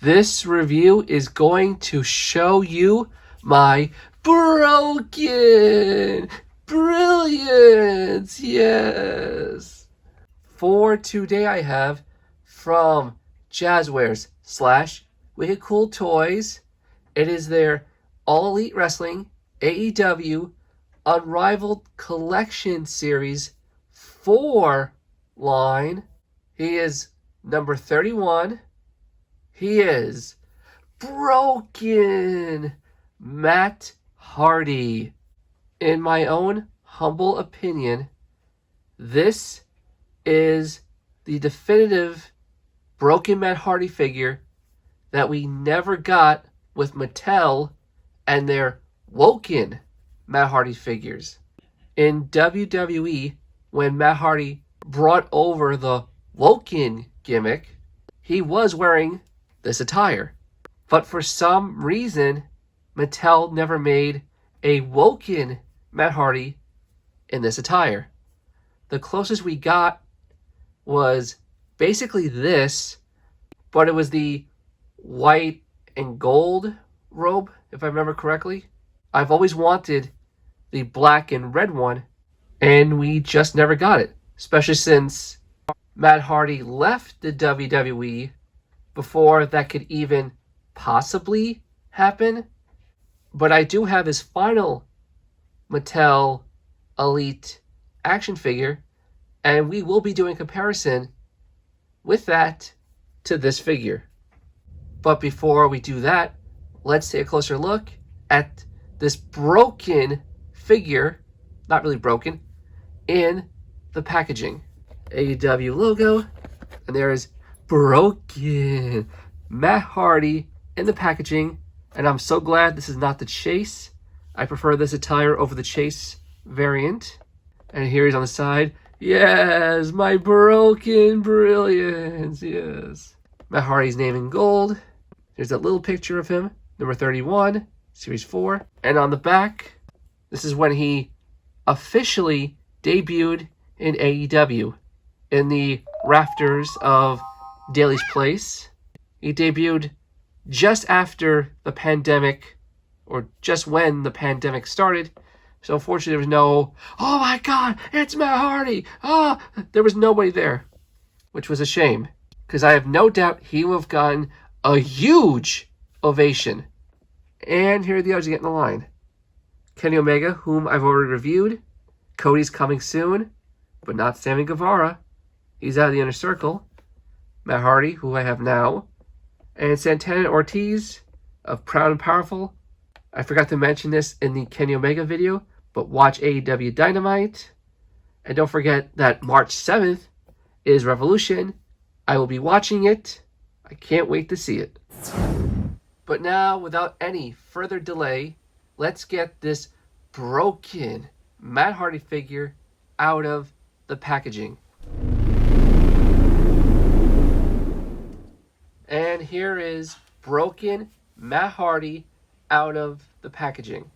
This review is going to show you my broken brilliance. Yes. For today I have from Jazwares / Wicked Cool Toys. It is their All Elite Wrestling AEW Unrivaled Collection Series 4 line. He is number 31. He is Broken Matt Hardy. In my own humble opinion, this is the definitive Broken Matt Hardy figure that we never got with Mattel and their Woken Matt Hardy figures. In WWE, when Matt Hardy brought over the Woken gimmick, he was wearing this attire. But for some reason, Mattel never made a Woken Matt Hardy in this attire. The closest we got was basically this, but it was the white and gold robe, if I remember correctly. I've always wanted the black and red one, and we just never got it, especially since Matt Hardy left the WWE before that could even possibly happen. But I do have his final Mattel Elite action figure, and we will be doing a comparison with that to this figure. But before we do that, let's take a closer look at this broken figure, not really broken, in the packaging. AEW logo, and there is Broken Matt Hardy in the packaging, and I'm so glad this is not the Chase. I prefer this attire over the Chase variant. And here he's on the side. Yes, my broken brilliance, yes. Matt Hardy's name in gold. There's a little picture of him, number 31, Series 4. And on the back, this is when he officially debuted in AEW in the rafters of Daly's Place. He debuted just after the pandemic, or just when the pandemic started. So unfortunately there was no, oh my God, it's Matt Hardy. There was nobody there, which was a shame, because I have no doubt he would have gotten a huge ovation. And here are the others getting the line. Kenny Omega, whom I've already reviewed. Cody's coming soon, but not Sammy Guevara. He's out of the inner circle. Matt Hardy, who I have now. And Santana and Ortiz of Proud and Powerful. I forgot to mention this in the Kenny Omega video, but watch AEW Dynamite. And don't forget that March 7th is Revolution. I will be watching it. I can't wait to see it. But now, without any further delay, let's get this broken Matt Hardy figure out of the packaging. And here is broken Matt Hardy out of the packaging.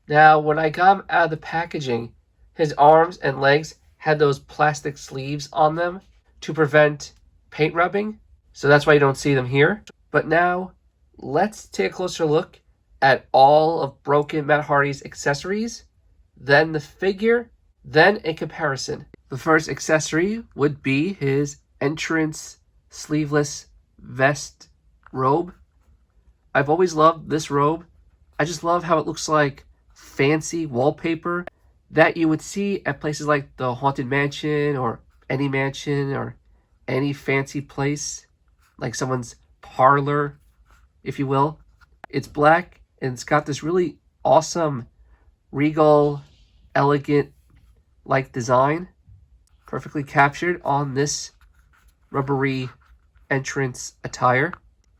Now, when I got him out of the packaging, his arms and legs had those plastic sleeves on them to prevent paint rubbing. So that's why you don't see them here. But now, let's take a closer look at all of broken Matt Hardy's accessories, then the figure, then a comparison. The first accessory would be his entrance sleeveless vest robe. I've always loved this robe. I just love how it looks like fancy wallpaper that you would see at places like the Haunted Mansion or any mansion or any fancy place, like someone's parlor, if you will. It's black and it's got this really awesome, regal, elegant like design, perfectly captured on this rubbery entrance attire.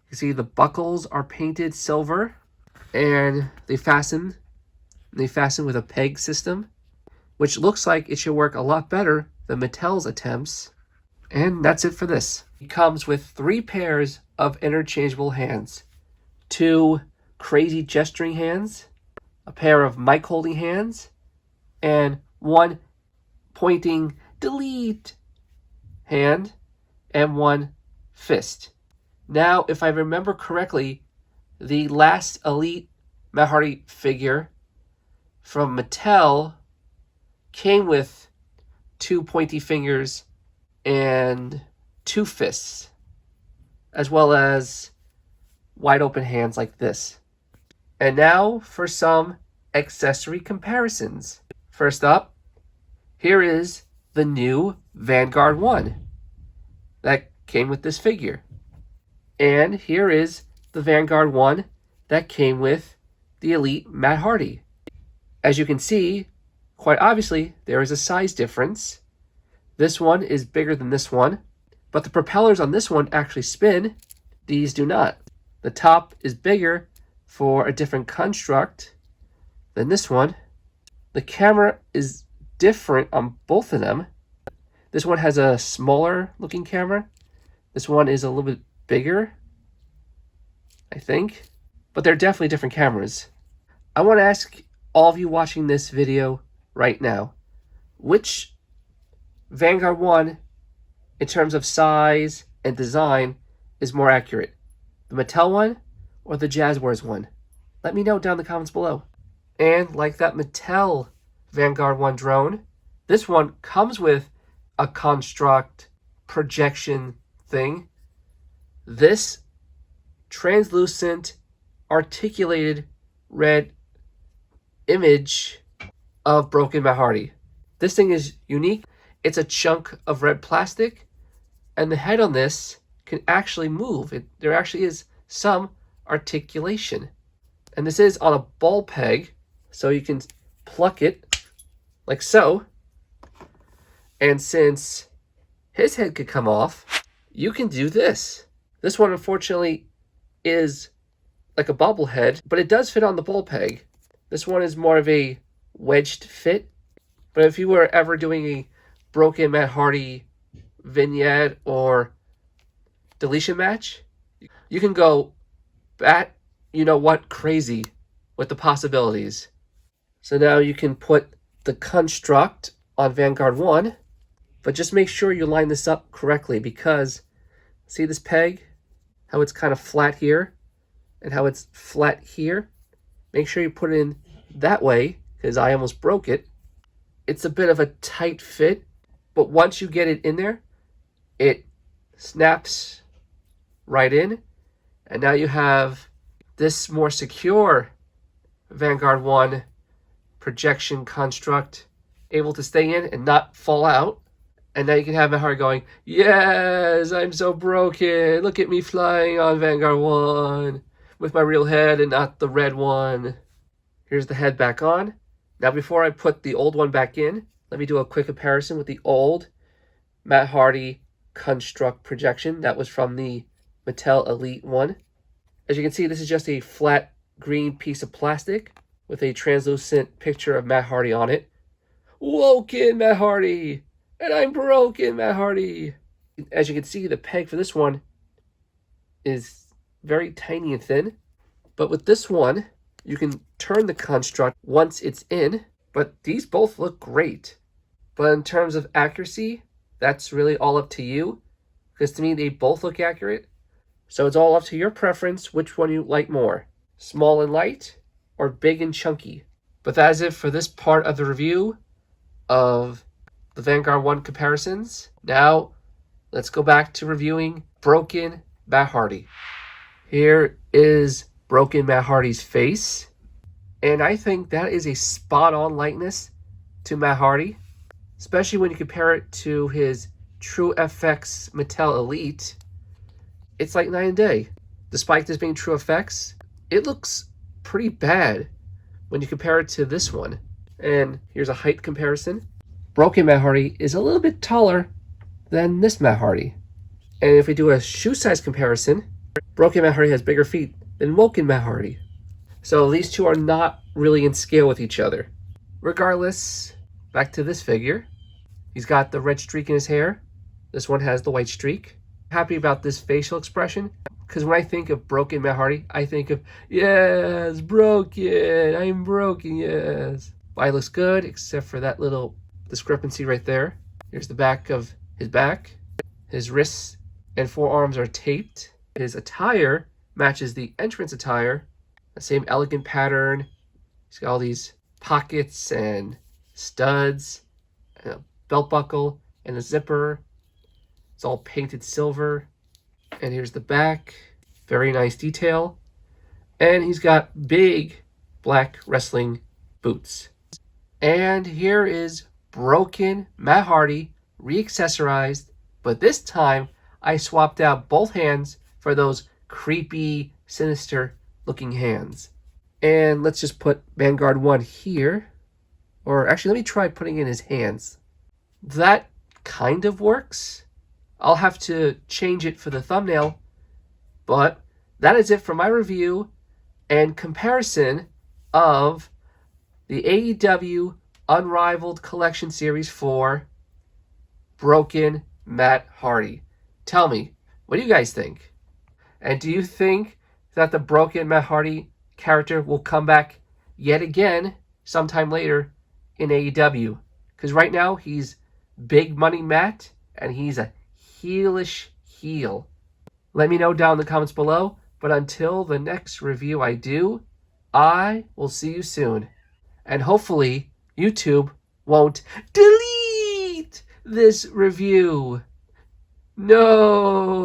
You see the buckles are painted silver, and they fasten with a peg system, which looks like it should work a lot better than Mattel's attempts. And that's it for this. It comes with 3 pairs of interchangeable hands, 2 crazy gesturing hands, a pair of mic holding hands, and 1 pointing delete hand, and 1 fist. Now, if I remember correctly, the last Elite Matt Hardy figure from Mattel came with 2 pointy fingers and 2 fists, as well as wide open hands like this. And now for some accessory comparisons. First up, here is the new Vanguard 1 that came with this figure. And here is the Vanguard 1 that came with the Elite Matt Hardy. As you can see, quite obviously, there is a size difference. This one is bigger than this one, but the propellers on this one actually spin. These do not. The top is bigger for a different construct than this one. The camera is different on both of them. This one has a smaller looking camera. This one is a little bit bigger, I think, but they're definitely different cameras. I want to ask all of you watching this video right now, which Vanguard 1, in terms of size and design, is more accurate? The Mattel one or the Jazwares one? Let me know down in the comments below. And like that Mattel Vanguard 1 drone, this one comes with a construct projection thing. This translucent, articulated red image of broken Matt Hardy. This thing is unique. It's a chunk of red plastic, and the head on this can actually move. There actually is some articulation. And this is on a ball peg, so you can pluck it like so. And since his head could come off, you can do this. This one, unfortunately, is like a bobblehead, but it does fit on the ball peg. This one is more of a wedged fit. But if you were ever doing a broken Matt Hardy vignette or deletion match, you can go bat, you know what, crazy with the possibilities. So now you can put the construct on Vanguard 1, but just make sure you line this up correctly, because see this peg, how it's kind of flat here and how it's flat here? Make sure you put it in that way, because I almost broke it. It's a bit of a tight fit, but once you get it in there, it snaps right in. And now you have this more secure Vanguard 1 projection construct able to stay in and not fall out. And now you can have Matt Hardy going, yes, I'm so broken. Look at me flying on Vanguard 1 with my real head and not the red one. Here's the head back on. Now, before I put the old one back in, let me do a quick comparison with the old Matt Hardy construct projection. That was from the Mattel Elite one. As you can see, this is just a flat green piece of plastic with a translucent picture of Matt Hardy on it. Woken Matt Hardy! And I'm broken Matt Hardy! As you can see, the peg for this one is very tiny and thin. But with this one, you can turn the construct once it's in, but these both look great. But in terms of accuracy, that's really all up to you, because to me, they both look accurate. So it's all up to your preference which one you like more, small and light or big and chunky. But that is it for this part of the review of the Vanguard 1 comparisons. Now, let's go back to reviewing broken Matt Hardy. Here is broken Matt Hardy's face, and I think that is a spot-on likeness to Matt Hardy, especially when you compare it to his True FX Mattel Elite. It's like night and day. Despite this being True FX, it looks pretty bad when you compare it to this one. And here's a height comparison. Broken Matt Hardy is a little bit taller than this Matt Hardy. And if we do a shoe size comparison, broken Matt Hardy has bigger feet than Woken Matt Hardy. So these two are not really in scale with each other. Regardless, back to this figure. He's got the red streak in his hair. This one has the white streak. Happy about this facial expression, because when I think of broken Matt Hardy, I think of, yes, broken, I'm broken, yes. Body looks good, except for that little discrepancy right there. Here's the back of his back. His wrists and forearms are taped. His attire matches the entrance attire, the same elegant pattern. He's got all these pockets and studs, and a belt buckle, and a zipper. It's all painted silver. And here's the back. Very nice detail. And he's got big black wrestling boots. And here is broken Matt Hardy, re-accessorized, but this time I swapped out both hands for those creepy, sinister looking hands. And let's just put Vanguard 1 here. Or actually, let me try putting in his hands. That kind of works. I'll have to change it for the thumbnail. But that is it for my review and comparison of the AEW Unrivaled Collection Series 4 Broken Matt Hardy. Tell me, what do you guys think? And do you think that the Broken Matt Hardy character will come back yet again sometime later in AEW? Because right now he's Big Money Matt and he's a heelish heel. Let me know down in the comments below. But until the next review I do, I will see you soon. And hopefully YouTube won't delete this review. No.